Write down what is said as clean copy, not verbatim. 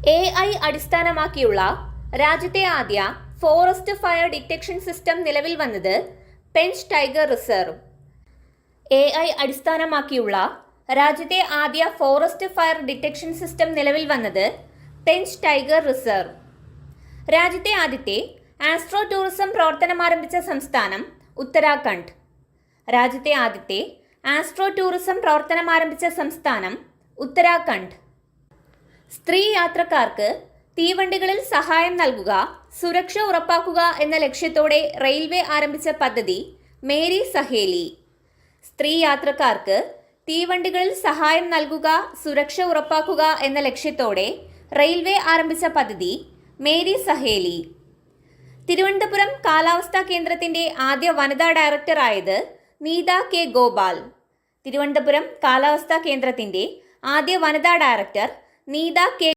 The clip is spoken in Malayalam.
AI അടിസ്ഥാനമാക്കിയുള്ള രാജ്യത്തെ ആദ്യ ഫോറസ്റ്റ് ഫയർ ഡിറ്റക്ഷൻ സിസ്റ്റം നിലവിൽ വന്നത് പെഞ്ച് ടൈഗർ റിസർവ്. AI അടിസ്ഥാനമാക്കിയുള്ള രാജ്യത്തെ ആദ്യ ഫോറസ്റ്റ് ഫയർ ഡിറ്റക്ഷൻ സിസ്റ്റം നിലവിൽ വന്നത് പെഞ്ച് ടൈഗർ റിസർവ്. രാജ്യത്തെ ആദ്യത്തെ ആസ്ട്രോ ടൂറിസം പ്രവർത്തനമാരംഭിച്ച സംസ്ഥാനം ഉത്തരാഖണ്ഡ്. രാജ്യത്തെ ആദ്യത്തെ ആസ്ട്രോ ടൂറിസം പ്രവർത്തനമാരംഭിച്ച സംസ്ഥാനം ഉത്തരാഖണ്ഡ്. സ്ത്രീ യാത്രക്കാർക്ക് തീവണ്ടികളിൽ സഹായം നൽകുക, സുരക്ഷ ഉറപ്പാക്കുക എന്ന ലക്ഷ്യത്തോടെ റെയിൽവേ ആരംഭിച്ച പദ്ധതി മേരി സഹേലി. സ്ത്രീ യാത്രക്കാർക്ക് തീവണ്ടികളിൽ സഹായം നൽകുക, സുരക്ഷ ഉറപ്പാക്കുക എന്ന ലക്ഷ്യത്തോടെ റെയിൽവേ ആരംഭിച്ച പദ്ധതി മേരി സഹേലി. തിരുവനന്തപുരം കാലാവസ്ഥാ കേന്ദ്രത്തിന്റെ ആദ്യ വനിതാ ഡയറക്ടറായത് നീത കെ ഗോപാൽ. തിരുവനന്തപുരം കാലാവസ്ഥാ കേന്ദ്രത്തിന്റെ ആദ്യ വനിതാ ഡയറക്ടർ നീത കെ